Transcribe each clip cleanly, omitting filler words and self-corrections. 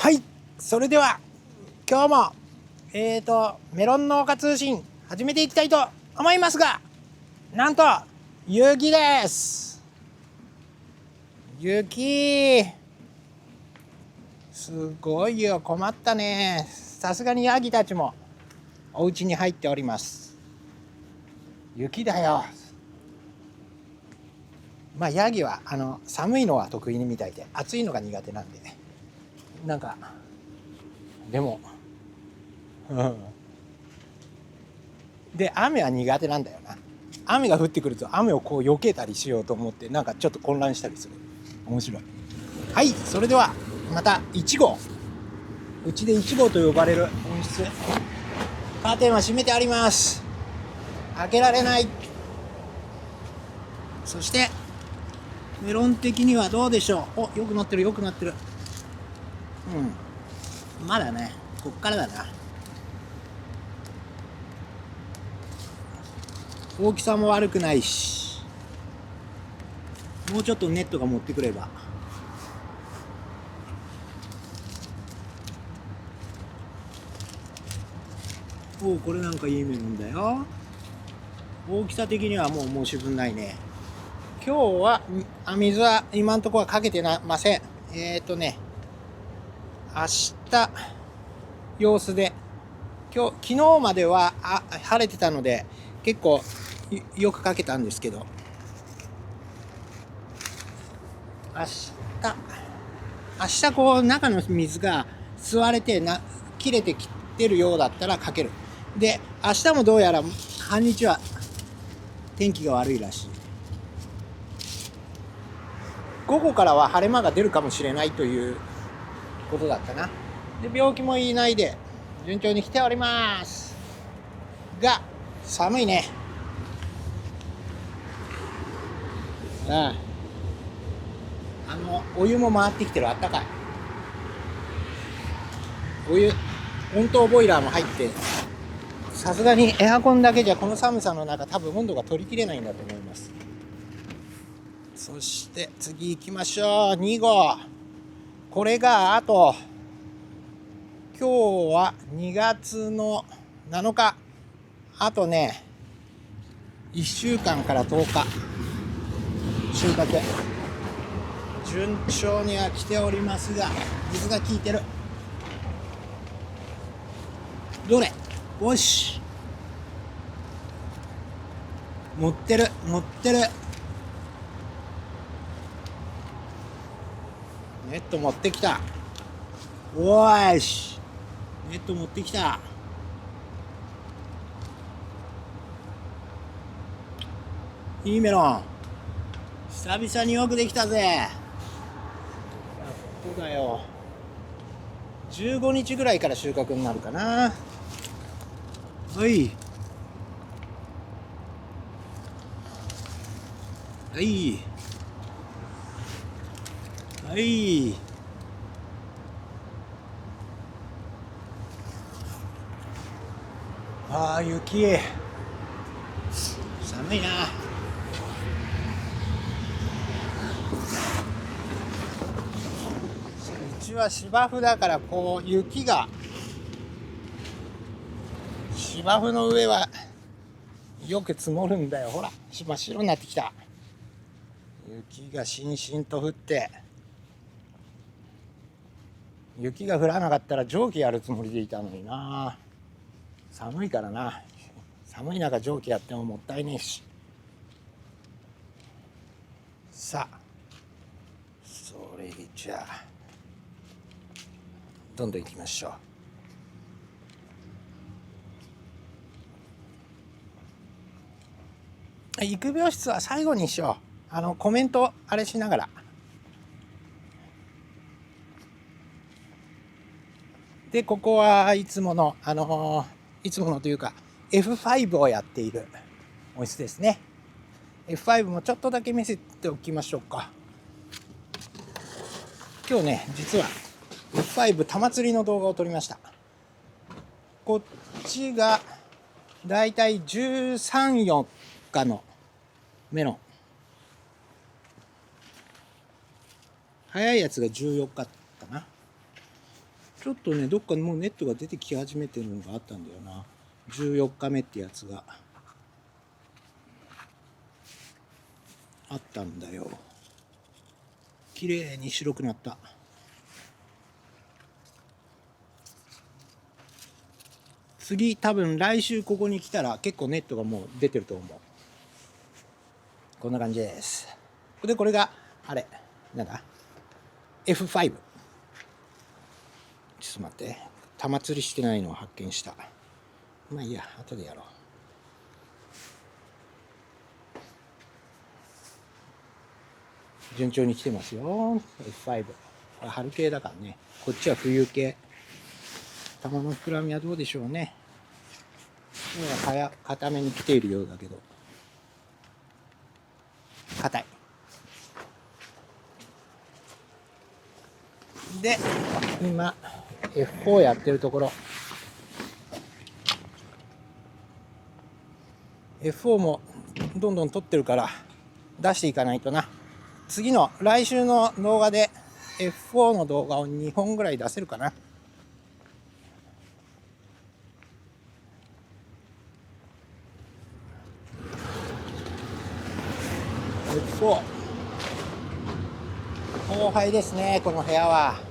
はい、それでは今日もメロン農家通信始めていきたいと思いますが、なんと雪です。雪すごいよ、困ったね。さすがにヤギたちもお家に入っております。雪だよ。まあヤギは寒いのは得意みたいで、暑いのが苦手なんで、なんかでもで雨は苦手なんだよな。雨が降ってくると雨をこう避けたりしようと思って、なんかちょっと混乱したりする。面白い。はい、それではまた1号、うちで1号と呼ばれる温室、カーテンは閉めてあります。開けられない。そしてメロン的にはどうでしょう。お、よくなってる、よくなってる。まだね、こっからだな。大きさも悪くないし、もうちょっとネットが持ってくれば。おお、これなんかいいメロンだよ。大きさ的にはもう申し分ないね。今日は水は今のところはかけてません。明日様子で、昨日までは晴れてたので結構よくかけたんですけど、明日こう中の水が吸われて切れてきてるようだったらかける。で、明日もどうやら半日は天気が悪いらしい。午後からは晴れ間が出るかもしれないということだったな。で、病気もいないで順調に来ておりますが、寒いね。お湯も回ってきてる。あったかいお湯、温湯ボイラーも入って、さすがにエアコンだけじゃこの寒さの中多分温度が取りきれないんだと思います。そして次行きましょう。2号、これがあと、今日は2月の7日、あとね1週間から10日収穫。順調には来ておりますが、水が効いてる。どれ、よし、持ってる。ネット持ってきた。おーし、ネット持ってきた。いいメロン、久々によくできたぜ。やっとだよ。15日ぐらいから収穫になるかな。はいはいはい。雪寒いな。うちは芝生だから、こう雪が、芝生の上はよく積もるんだよ。ほら、真っ白になってきた。雪がしんしんと降って、雪が降らなかったら蒸気やるつもりでいたのにな。寒いからな。寒い中蒸気やってももったいねえし。さあ、それじゃあどんどん行きましょう。育苗室は最後にしよう。コメントあれしながら。で、ここはいつものいつものというか F5 をやっている温室ですね。F5 もちょっとだけ見せておきましょうか。今日ね、実は F5 玉釣りの動画を撮りました。こっちがだいたい13、4日のメロン、早いやつが14日かな。ちょっとねどっかにもうネットが出てき始めてるのがあったんだよな。14日目ってやつがあったんだよ。綺麗に白くなった。次多分来週ここに来たら結構ネットがもう出てると思う。こんな感じです。でこれがあれなんだ F5。 ちょっと待って、玉釣りしてないのを発見した。まあいいや、後でやろう。順調に来てますよ F5。 春系だからね。こっちは冬系。玉の膨らみはどうでしょうね。硬めに来ているようだけど硬い。で今 F4 やってるところ。 F4 もどんどん撮ってるから出していかないとな。次の来週の動画で F4 の動画を2本ぐらい出せるかな。F4 後輩ですね、この部屋は。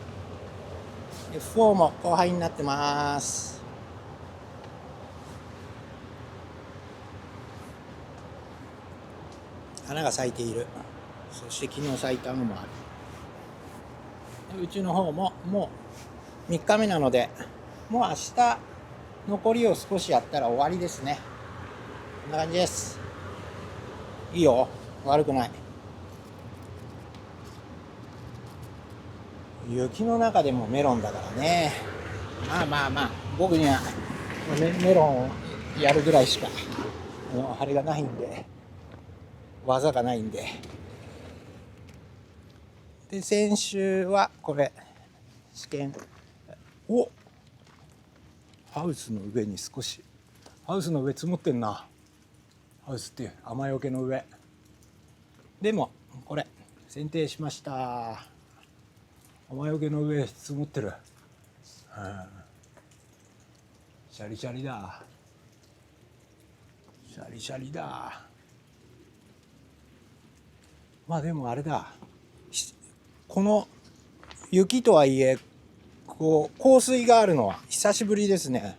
F4 も後輩になってます。花が咲いている。そして昨日咲いたのもある。うちの方ももう3日目なので、もう明日残りを少しやったら終わりですね。こんな感じです。いいよ、悪くない。雪の中でもメロンだからね。まあ僕にはメロンをやるぐらいしかあれがないんで、技がないんで。で先週はこれ試験。お、ハウスの上に少し、ハウスの上積もってんな。ハウスって雨よけの上でもこれ剪定しました。雨よけの上積もってる。シャリシャリだ、シャリシャリだ。まあでもあれだ、この雪とはいえこう降水があるのは久しぶりですね。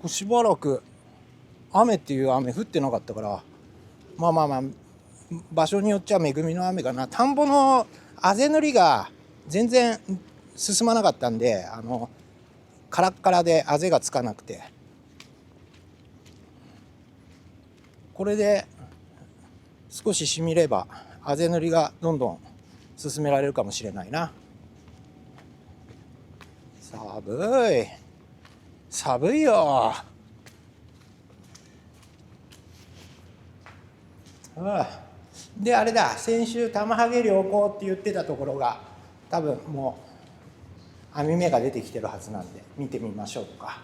しばらく雨っていう雨降ってなかったから、まあ場所によっちゃ恵みの雨かな。田んぼのあぜ塗りが全然進まなかったんで、カラッカラであぜがつかなくて、これで少ししみればあぜ塗りがどんどん進められるかもしれないな。寒いよ。であれだ、先週玉はげ良好って言ってたところが多分もう網目が出てきてるはずなんで見てみましょうか。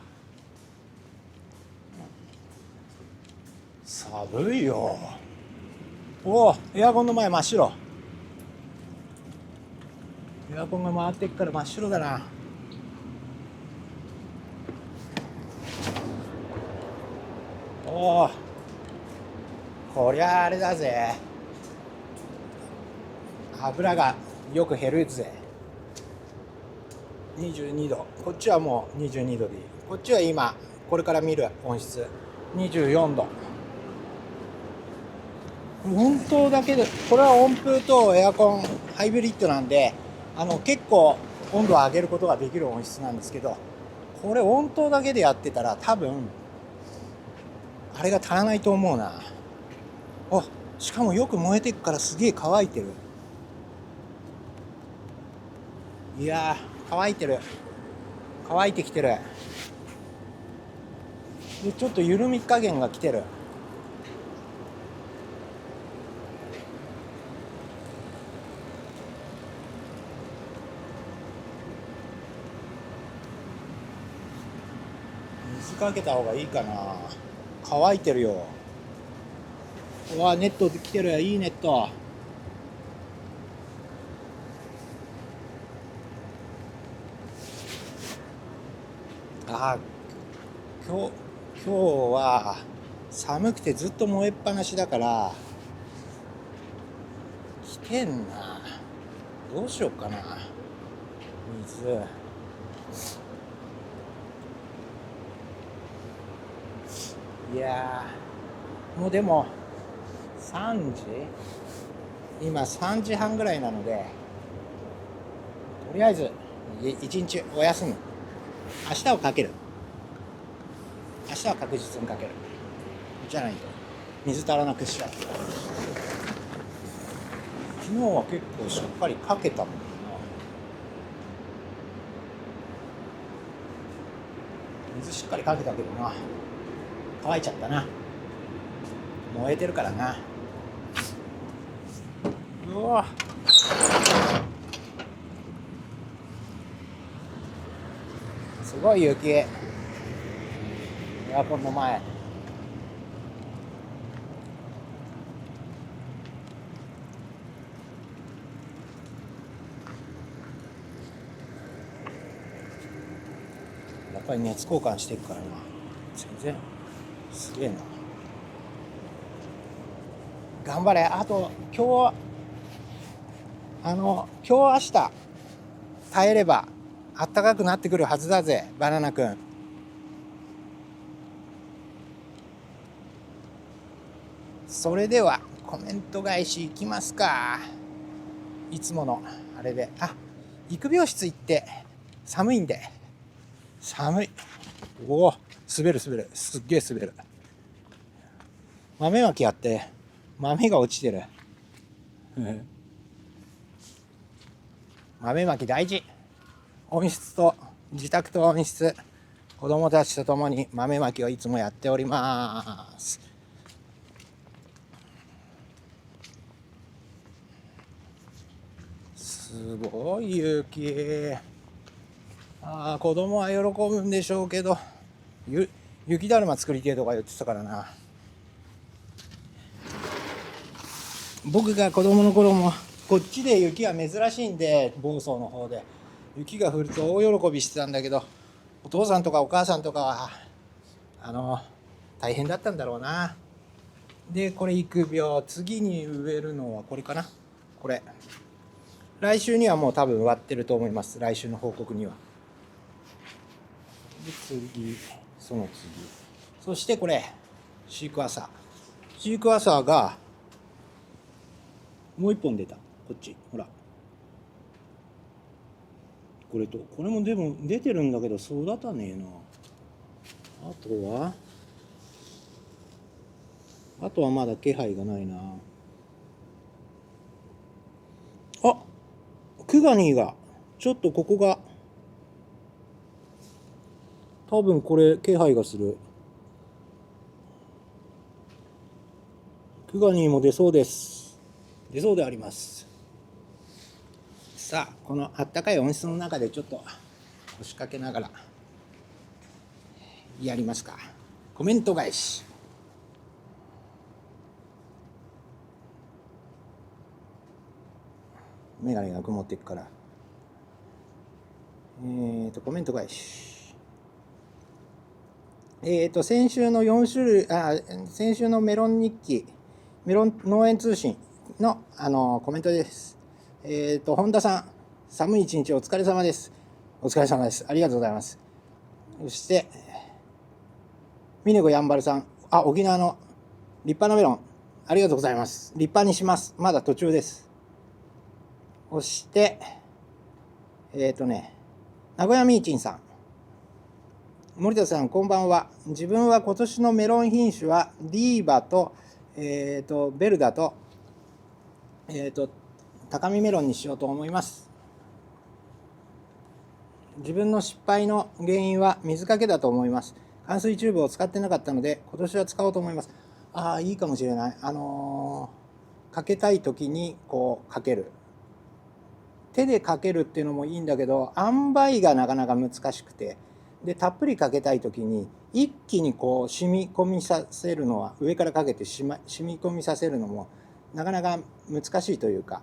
寒いよ。おお、エアコンの前真っ白。エアコンが回ってっから真っ白だな。おお、こりゃあれだぜ、油がよく減るぜ。22度、こっちはもう22度でいい。こっちは今これから見る温室24度。本当だけで、これは温風とエアコンハイブリッドなんで結構温度を上げることができる温室なんですけど、これ温湯だけでやってたら多分あれが足らないと思うな。しかもよく燃えてくからすげえ乾いてる。いやー乾いてる、乾いてきてる。でちょっと緩み加減が来てる。水かけた方がいいかな。乾いてるよ。ネット来てる。いいネット。あ今日は寒くてずっと燃えっぱなしだから来てんな。どうしよっかな。水いやもうでも3時今3時半ぐらいなので、とりあえず一日お休む。明日をかける。明日は確実にかける。じゃないと水足らなくしちゃう。昨日は結構しっかりかけたもんな。水しっかりかけたけどな、乾いちゃったな。燃えてるからな。うわすごい雪。エアコンの前。やっぱり熱交換していくからな。全然すげえな。頑張れ。あと今日明日耐えればあったかくなってくるはずだぜ、バナナくん。それではコメント返しいきますか。いつものあれで。育苗室行って寒いんで。寒い。おお、滑る。すっげえ滑る。豆まきやって豆が落ちてる。豆まき大事。温室と自宅と温室、子供たちと共に豆まきをいつもやっております。すごい雪。子供は喜ぶんでしょうけど、雪だるま作りてえとか言ってたからな。僕が子供の頃もこっちで雪は珍しいんで、房総の方で雪が降ると大喜びしてたんだけど、お父さんとかお母さんとかは大変だったんだろうな。でこれ育苗、次に植えるのはこれかな。これ来週にはもう多分植わってると思います。来週の報告には。で次、その次、そしてこれシークワーサーがもう一本出た。こっちほら、これとこれもでも出てるんだけど育たねえな。あとはまだ気配がないな。クガニーがちょっとここが多分これ気配がする。クガニーも出そうです。出そうであります。さあこのあったかい温室の中でちょっと腰掛けながらやりますか。コメント返し。メガネが曇っていくから。コメント返し。先週の4種類、先週のメロン日記、メロン農園通信の、コメントです。本田さん、寒い一日お疲れ様です。お疲れ様です。ありがとうございます。そして、ミネゴやんばるさん、沖縄の立派なメロン、ありがとうございます。立派にします。まだ途中です。そして、名古屋ミーチンさん。森田さん、こんばんは。自分は今年のメロン品種は、ディーバと、ベルダと、高見メロンにしようと思います。自分の失敗の原因は水かけだと思います。冠水チューブを使ってなかったので、今年は使おうと思います。いいかもしれない。かけたい時にこうかける。手でかけるっていうのもいいんだけど、塩梅がなかなか難しくて、でたっぷりかけたい時に一気にこう染み込みさせるのは、上からかけて染み込みさせるのもなかなか難しいというか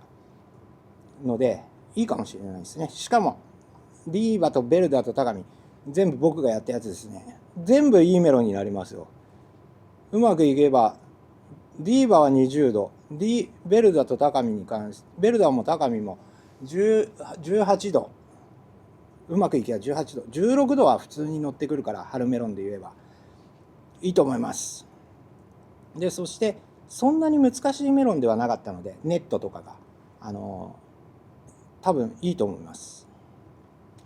ので、いいかもしれないですね。しかもディーバとベルダと高見、全部僕がやったやつですね。全部いいメロンになりますよ。うまくいけばディーバは20度、ベルダと高見に関してベルダも高見も18度、うまくいけば18度、16度は普通に乗ってくるから、春メロンで言えばいいと思います。でそしてそんなに難しいメロンではなかったので、ネットとかが多分いいと思います。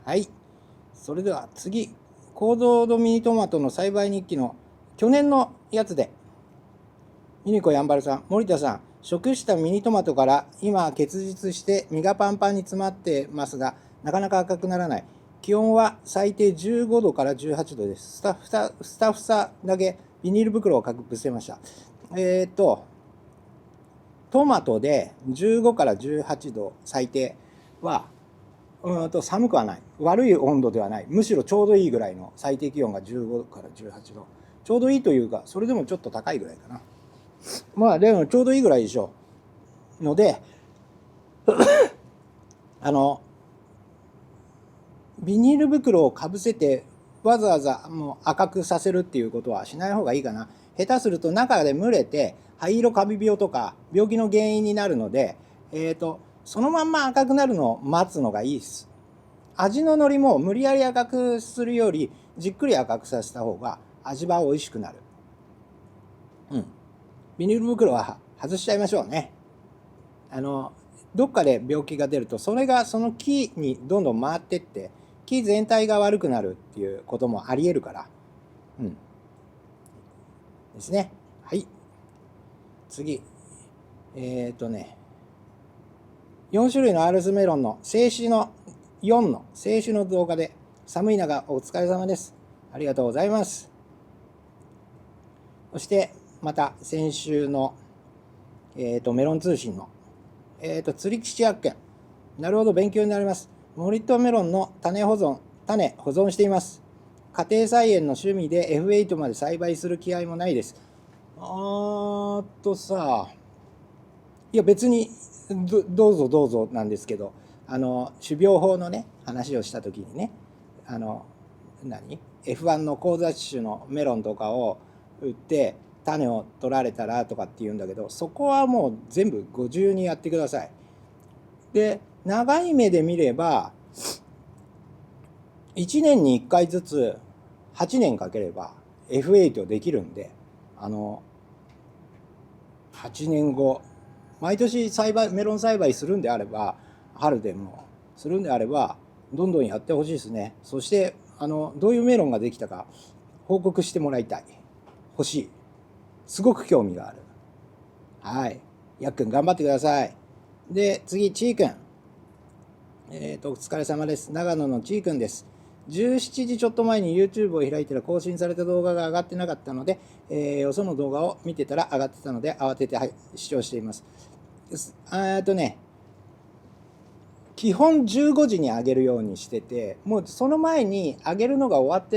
はい、それでは次、高糖度ミニトマトの栽培日記の去年のやつで、ユニコやんばるさん、森田さん、食したミニトマトから今結実して実がパンパンに詰まってますが、なかなか赤くならない。気温は最低15度から18度です。スタッフさだけビニール袋をかぶせました。トマトで15から18度最低は寒くはない、悪い温度ではない、むしろちょうどいいぐらいの最低気温が15から18度、ちょうどいいというか、それでもちょっと高いぐらいかな。まあでもちょうどいいぐらいでしょうのでビニール袋をかぶせてわざわざもう赤くさせるっていうことはしない方がいいかな。下手すると中で蒸れて灰色カビ病とか病気の原因になるので、そのまんま赤くなるのを待つのがいいです。味ののりも無理やり赤くするよりじっくり赤くさせた方が味は美味しくなる。ビニール袋は外しちゃいましょうね。どっかで病気が出るとそれがその木にどんどん回ってって木全体が悪くなるっていうこともありえるから、ですね。はい、次4種類のアールスメロンの清酒の4の清酒の動画で、寒い中お疲れ様です。ありがとうございます。そしてまた先週の、メロン通信の、釣り吉発見。なるほど、勉強になります。モリットメロンの種保存しています。家庭菜園の趣味で F8 まで栽培する気合もないです。いや別にどうぞなんですけど、種苗法のね話をした時にね、F1 の交雑種のメロンとかを売って種を取られたらとかって言うんだけど、そこはもう全部ご自由にやってください。で長い目で見れば1年に1回ずつ8年かければ F8 できるんで、8年後毎年メロン栽培するんであれば、春でもするんであればどんどんやってほしいですね。そしてどういうメロンができたか報告してもらいたい、欲しい、すごく興味がある。はい、やっくん頑張ってください。で次、ちーくん、お疲れ様です。長野のちーくんです。17時ちょっと前に YouTube を開いたら更新された動画が上がってなかったので、その動画を見てたら上がってたので慌てて、視聴しています。基本15時に上げるようにしてて、もうその前に上げるのが終わっ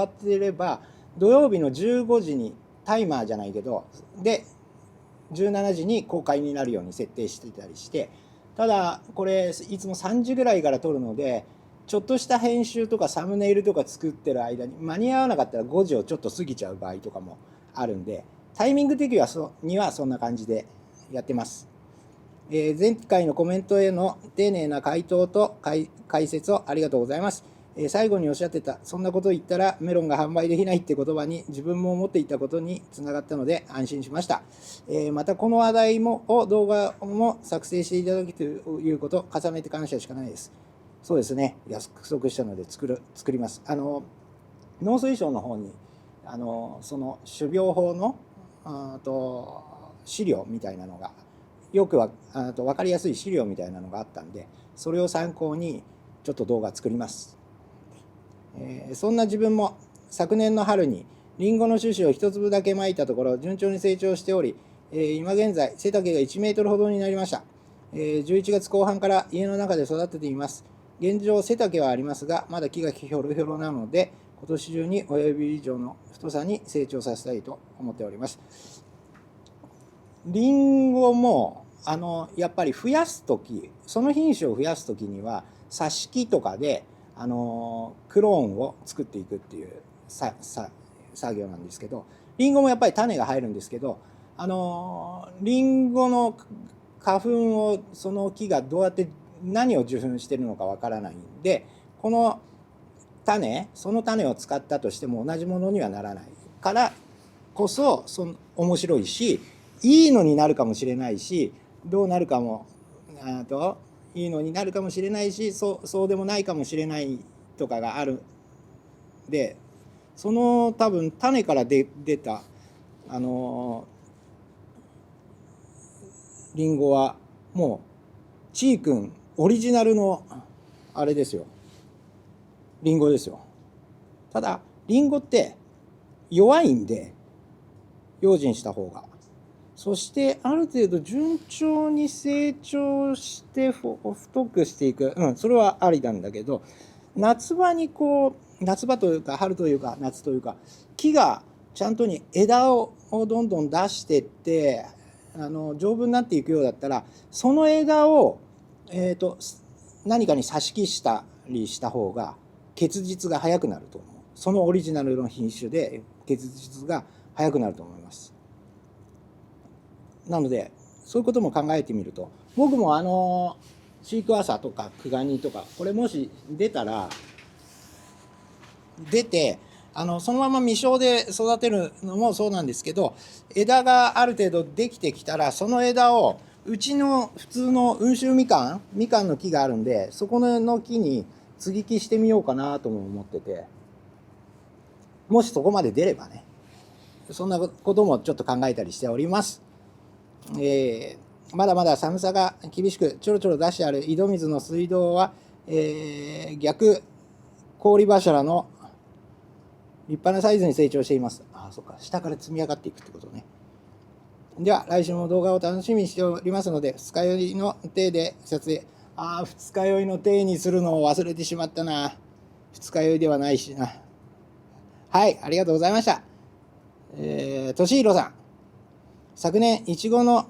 てれば土曜日の15時にタイマーじゃないけどで17時に公開になるように設定してたりして、ただこれいつも3時ぐらいから撮るので、ちょっとした編集とかサムネイルとか作ってる間に間に合わなかったら5時をちょっと過ぎちゃう場合とかもあるんで、タイミング的にはそんな感じでやってます。前回のコメントへの丁寧な回答と解説をありがとうございます。最後におっしゃってた、そんなことを言ったらメロンが販売できないって言葉に自分も思っていたことにつながったので安心しました。またこの話題動画も作成していただきということ、重ねて感謝しかないです。そうですね、約束したので作ります。農水省の方にその種苗法の資料みたいなのが分かりやすい資料みたいなのがあったんで、それを参考にちょっと動画作ります。そんな自分も昨年の春にリンゴの種子を一粒だけまいたところ順調に成長しており、今現在背丈が1メートルほどになりました。11月後半から家の中で育てています。現状背丈はありますがまだ木がひょろひょろなので、今年中に親指以上の太さに成長させたいと思っております。リンゴもやっぱり増やす時、その品種を増やす時には挿し木とかでクローンを作っていくっていう作業なんですけど、リンゴもやっぱり種が入るんですけど、リンゴの花粉をその木がどうやって何を受粉してるのかわからないんで、このその種を使ったとしても同じものにはならないからこそ、面白いし、いいのになるかもしれないし、どうなるかもいいのになるかもしれないし、そうでもないかもしれないとかがある。でその多分種から出たリンゴはもうちーくんオリジナルのあれですよ、リンゴですよ。ただリンゴって弱いんで用心した方が、そしてある程度順調に成長して太くしていく、それはありなんだけど、夏場というか春というか夏というか、木がちゃんとに枝をどんどん出してって丈夫になっていくようだったら、その枝を、何かに挿し木したりした方が結実が早くなると思う。そのオリジナルの品種で結実が早くなると思います。なのでそういうことも考えてみると、僕もシークワーサーとかクガニとか、これもし出てそのまま未生で育てるのもそうなんですけど、枝がある程度できてきたら、その枝をうちの普通の温州みかんの木があるんで、そこの木に接ぎ木してみようかなとも思ってて、もしそこまで出ればね、そんなこともちょっと考えたりしております。まだまだ寒さが厳しく、ちょろちょろ出してある井戸水の水道は、逆氷柱の立派なサイズに成長しています。そうか、下から積み上がっていくってことね。では来週も動画を楽しみにしておりますので、二日酔いの体で撮影。二日酔いの体にするのを忘れてしまったな。二日酔いではないしな。はい、ありがとうございました。としひろさん。昨年いちごの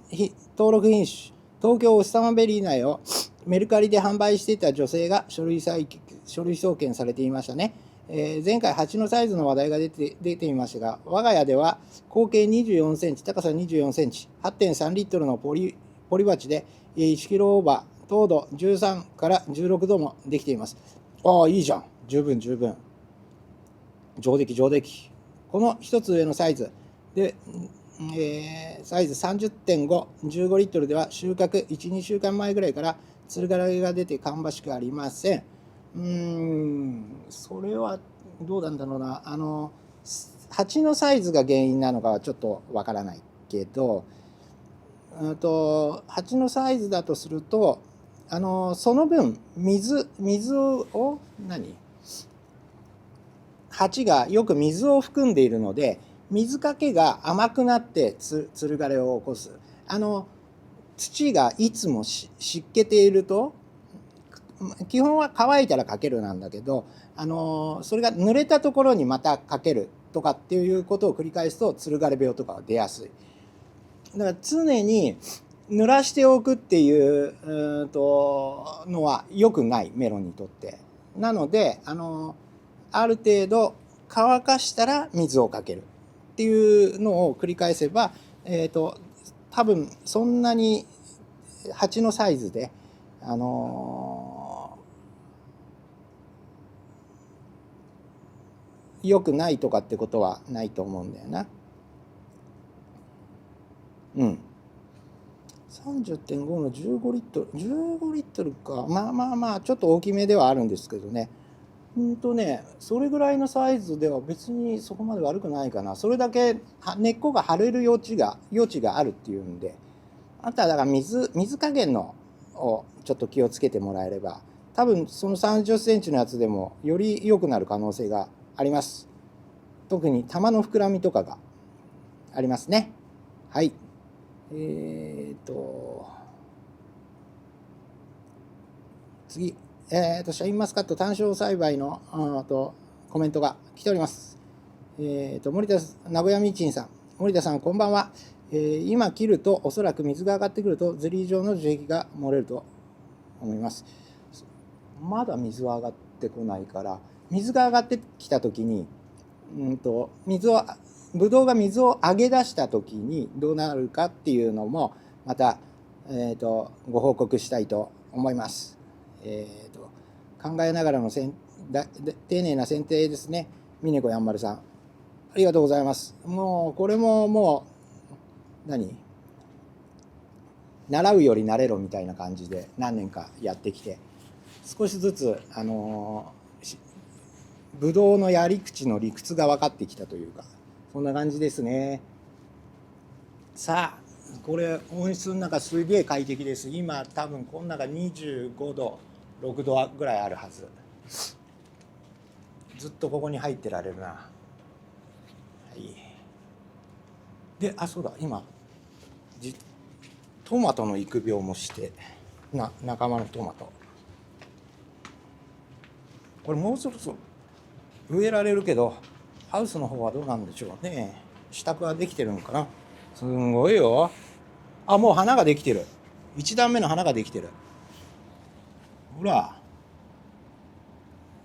登録品種東京お日様ベリー内をメルカリで販売していた女性が書類送検されていましたね。前回鉢のサイズの話題が出ていましたが、我が家では口径24センチ、高さ24センチ、8.3 リットルのポリ鉢で1キロオーバー、糖度13から16度もできています。いいじゃん。十分。上出来。この一つ上のサイズで、サイズ 30.5、15リットルでは収穫 1,2 週間前ぐらいからつるがらが出て芳しくありません。それはどうなんだろうな。鉢のサイズが原因なのかはちょっとわからないけど、鉢のサイズだとすると、その分水を鉢がよく水を含んでいるので、水かけが甘くなってつるがれを起こす。土がいつも湿気ていると、基本は乾いたらかけるなんだけど、それが濡れたところにまたかけるとかっていうことを繰り返すとつるがれ病とかは出やすい。だから常に濡らしておくっていうのは良くない、メロンにとって。なのである程度乾かしたら水をかけるっていうのを繰り返せば、多分そんなに鉢のサイズで良くないとかってことはないと思うんだよな。30.5 の15リットル15リットルか、まあちょっと大きめではあるんですけどね。それぐらいのサイズでは別にそこまで悪くないかな。それだけ根っこが腫れる余地があるっていうんで、あとはだから水加減をちょっと気をつけてもらえれば、多分その30センチのやつでもより良くなる可能性があります。特に玉の膨らみとかがありますね。はい。次。シャインマスカット単勝栽培のコメントが来ております。名古屋みちんさん。森田さん、こんばんは。今切るとおそらく水が上がってくるとゼリー状の樹液が漏れると思います。まだ水は上がっってこないから、水が上がってきた時にブドウが水を上げ出した時にどうなるかっていうのもまた、ご報告したいと思います。考えながらの丁寧な剪定ですね。峰子やんまるさん、ありがとうございます。もうこれももう習うより慣れろみたいな感じで何年かやってきて、少しずつブドウのやり口の理屈が分かってきたというか、そんな感じですね。さあこれ温室の中すげえ快適です。今多分この中25度6度ぐらいあるはず。ずっとここに入ってられるな。はい。で、そうだ、今トマトの育苗もして仲間のトマト、これもうそろそろ植えられるけど、ハウスの方はどうなんでしょうね。支度はできてるのかな。すんごいよ。もう花ができてる。1段目の花ができてる。ほら、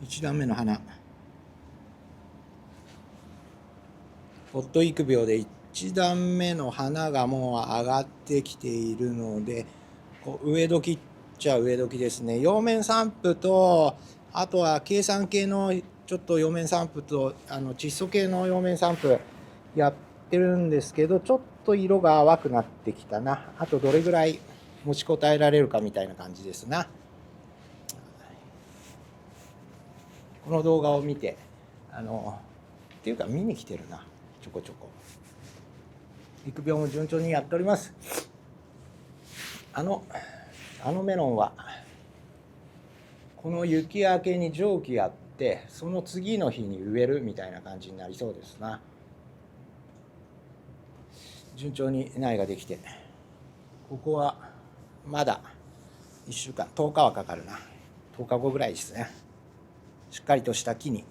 1段目の花。ポット育苗で1段目の花がもう上がってきているので、植え時っちゃ植え時ですね。葉面散布と、あとは計算系のちょっと葉面散布と窒素系の葉面散布やってるんですけど、ちょっと色が淡くなってきたな。あとどれぐらい持ちこたえられるかみたいな感じですな。この動画を見てっていうか見に来てるな。ちょこちょこ育苗も順調にやっております。あのメロンはこの雪明けに蒸気やって、その次の日に植えるみたいな感じになりそうですな。順調に苗ができて、ここはまだ1週間10日はかかるな。10日後ぐらいですね。しっかりとした木に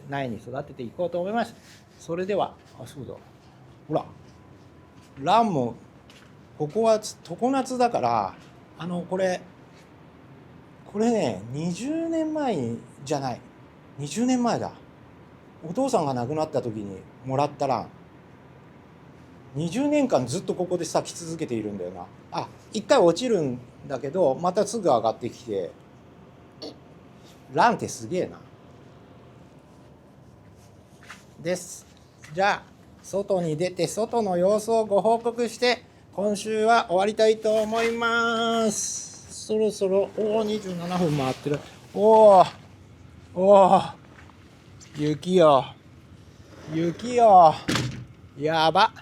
苗に育てていこうと思います。それではそうだ、ほらランもここは常夏だから、これね20年前じゃない、20年前だ。お父さんが亡くなった時にもらったラン、20年間ずっとここで咲き続けているんだよな。一回落ちるんだけどまたすぐ上がってきて、ランってすげえな。です。じゃあ外に出て外の様子をご報告して今週は終わりたいと思います。そろそろ27分回ってる。雪よやば、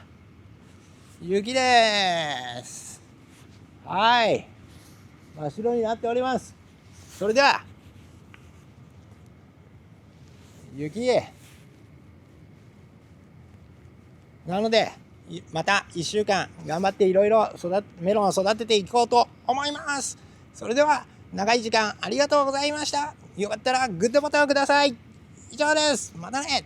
雪です。はい、真っ白になっております。それでは雪なのでまた1週間頑張っていろいろメロンを育てていこうと思います。それでは長い時間ありがとうございました。よかったらグッドボタンをください。以上です。またね。